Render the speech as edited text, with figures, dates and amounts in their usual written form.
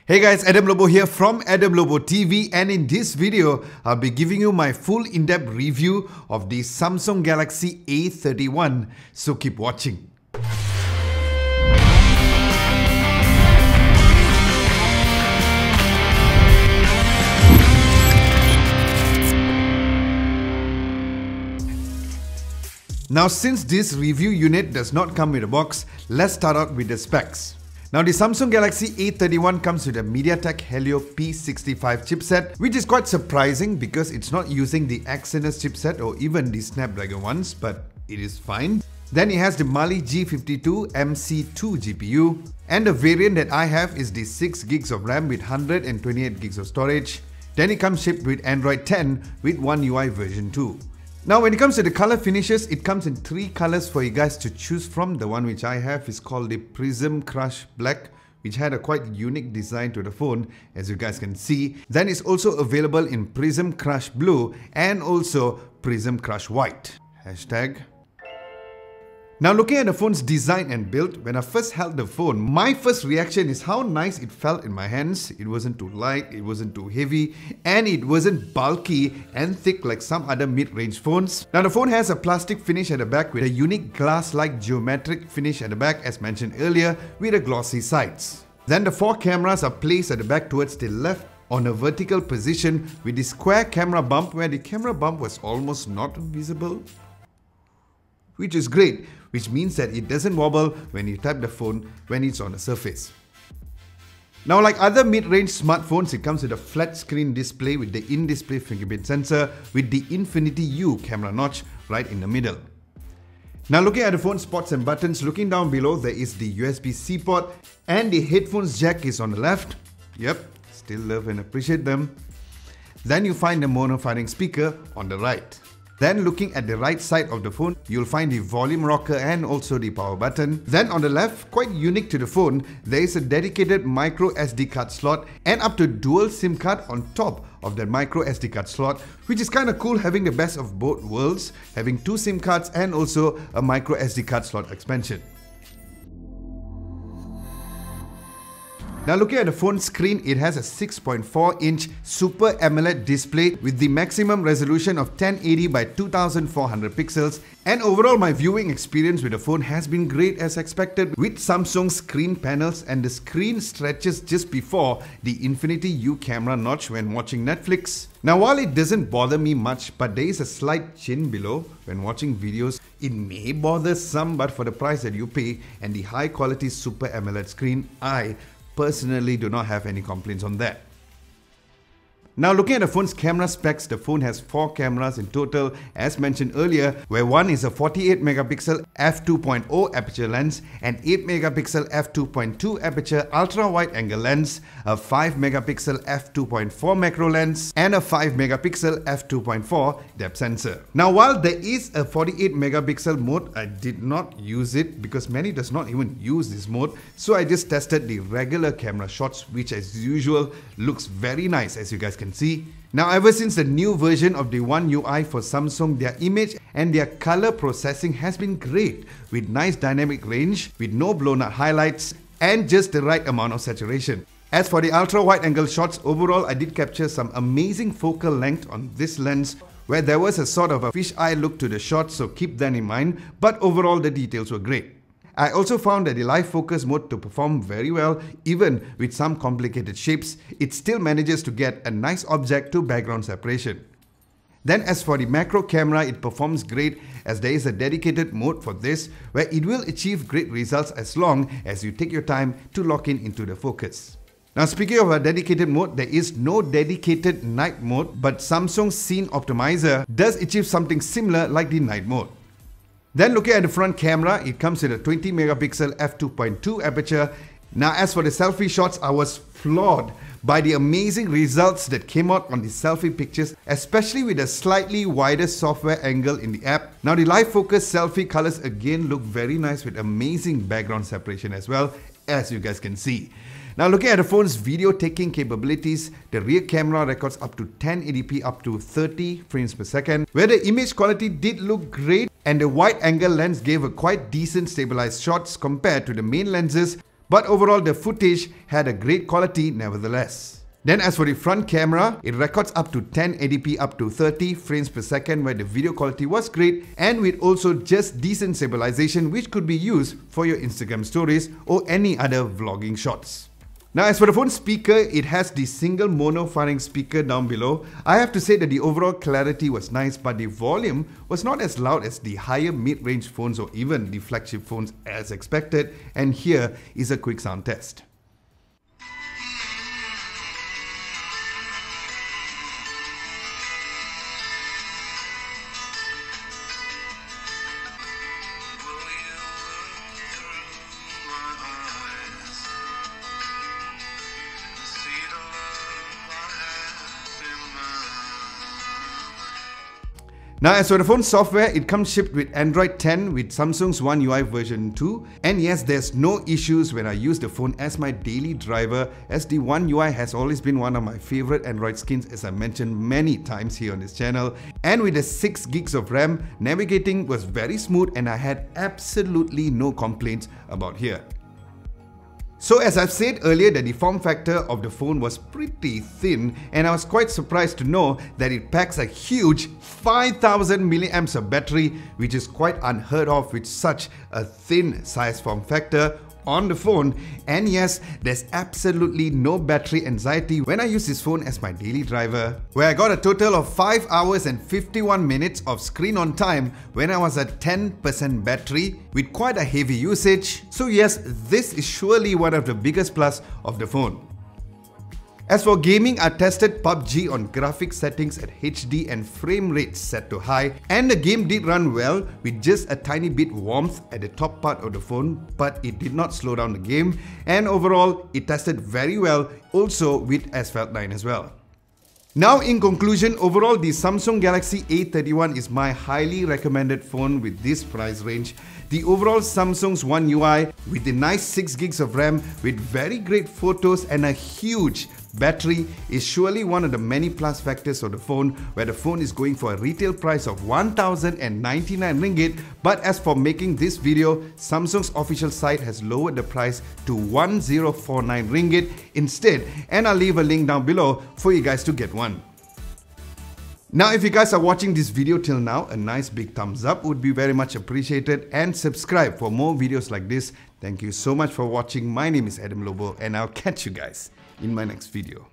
Hey guys, Adam Lobo here from Adam Lobo TV, and in this video, I'll be giving you my full in-depth review of the Samsung Galaxy A31, so keep watching. Now, since this review unit does not come with a box, let's start out with the specs. Now, the Samsung Galaxy A31 comes with a MediaTek Helio P65 chipset, which is quite surprising because it's not using the Exynos chipset or even the Snapdragon ones, but it is fine. Then it has the Mali G52 MC2 GPU, and the variant that I have is the 6 gigs of RAM with 128 gigs of storage. Then it comes shipped with Android 10 with One UI version 2. Now, when it comes to the color finishes, it comes in 3 colors for you guys to choose from. The one which I have is called the Prism Crush Black, which had a quite unique design to the phone, as you guys can see. Then it's also available in Prism Crush Blue and also Prism Crush White. Hashtag. Now, looking at the phone's design and build, when I first held the phone, my first reaction is how nice it felt in my hands. It wasn't too light, it wasn't too heavy, and it wasn't bulky and thick like some other mid-range phones. Now, the phone has a plastic finish at the back with a unique glass-like geometric finish at the back, as mentioned earlier, with a glossy sides. Then the 4 cameras are placed at the back towards the left on a vertical position with the square camera bump, where the camera bump was almost not visible, which is great, which means that it doesn't wobble when you tap the phone when it's on the surface. Now, like other mid-range smartphones, it comes with a flat screen display with the in-display fingerprint sensor with the Infinity U camera notch right in the middle. Now, looking at the phone spots and buttons, looking down below, there is the USB-C port and the headphones jack is on the left. Yep, still love and appreciate them. Then you find the mono firing speaker on the right. Then looking at the right side of the phone, you'll find the volume rocker and also the power button. Then on the left, quite unique to the phone, there is a dedicated micro SD card slot and up to dual SIM card on top of that micro SD card slot, which is kind of cool, having the best of both worlds, having 2 SIM cards and also a micro SD card slot expansion. Now, looking at the phone screen, it has a 6.4-inch Super AMOLED display with the maximum resolution of 1080 by 2400 pixels. And overall, my viewing experience with the phone has been great as expected, with Samsung screen panels, and the screen stretches just before the Infinity U camera notch when watching Netflix. Now, while it doesn't bother me much, but there is a slight chin below when watching videos, it may bother some, but for the price that you pay and the high quality Super AMOLED screen, I personally do not have any complaints on that. Now, looking at the phone's camera specs, the phone has 4 cameras in total, as mentioned earlier, where one is a 48 megapixel f2.0 aperture lens, an 8 megapixel f2.2 aperture ultra wide angle lens, a 5 megapixel f2.4 macro lens, and a 5 megapixel f2.4 depth sensor. Now, while there is a 48 megapixel mode, I did not use it because many does not even use this mode, so I just tested the regular camera shots, which as usual looks very nice, as you guys can see. Now, ever since the new version of the One UI for Samsung, their image and their color processing has been great, with nice dynamic range, with no blown out highlights and just the right amount of saturation. As for the ultra wide angle shots, overall I did capture some amazing focal length on this lens, where there was a sort of a fisheye look to the shot, so keep that in mind, but overall the details were great. I also found that the live focus mode to perform very well. Even with some complicated shapes, it still manages to get a nice object to background separation. Then as for the macro camera, it performs great, as there is a dedicated mode for this, where it will achieve great results as long as you take your time to lock in into the focus. Now, speaking of a dedicated mode, there is no dedicated night mode, but Samsung's Scene Optimizer does achieve something similar like the night mode. Then looking at the front camera, it comes with a 20 megapixel f2.2 aperture. Now, as for the selfie shots, I was floored by the amazing results that came out on the selfie pictures, especially with a slightly wider software angle in the app. Now, the live focus selfie colors again look very nice with amazing background separation as well, as you guys can see. Now, looking at the phone's video taking capabilities, the rear camera records up to 1080p up to 30 frames per second, where the image quality did look great and the wide angle lens gave a quite decent stabilized shots compared to the main lenses, But overall, the footage had a great quality nevertheless. Then as for the front camera, it records up to 1080p up to 30 frames per second where the video quality was great, and with also just decent stabilization which could be used for your Instagram stories or any other vlogging shots. Now as for the phone speaker, it has the single mono pharynx speaker down below. I have to say that the overall clarity was nice, but the volume was not as loud as the higher mid-range phones or even the flagship phones as expected, and here is a quick sound test. Now as for the phone software, it comes shipped with Android 10 with Samsung's One UI version 2, and yes, there's no issues when I use the phone as my daily driver, as the One UI has always been one of my favorite Android skins, as I mentioned many times here on this channel. And with the 6 gigs of RAM, navigating was very smooth and I had absolutely no complaints about here. So as I've said earlier that the form factor of the phone was pretty thin, and I was quite surprised to know that it packs a huge 5000 milliamps of battery, which is quite unheard of with such a thin size form factor on the phone. And yes, there's absolutely no battery anxiety when I use this phone as my daily driver, where I got a total of 5 hours and 51 minutes of screen on time when I was at 10% battery with quite a heavy usage. So yes, this is surely one of the biggest plus of the phone. As for gaming, I tested PUBG on graphics settings at HD and frame rates set to high, and the game did run well with just a tiny bit warmth at the top part of the phone, but it did not slow down the game, and overall it tested very well also with Asphalt 9 as well. Now in conclusion, overall the Samsung Galaxy A31 is my highly recommended phone with this price range. The overall Samsung's One UI with the nice 6 gigs of RAM with very great photos and a huge battery is surely one of the many plus factors of the phone, where the phone is going for a retail price of 1099 ringgit. But as for making this video, Samsung's official site has lowered the price to 1049 ringgit instead, and I'll leave a link down below for you guys to get one. Now if you guys are watching this video till now, a nice big thumbs up would be very much appreciated, and subscribe for more videos like this. Thank you so much for watching. My name is Lobo, and I'll catch you guys in my next video.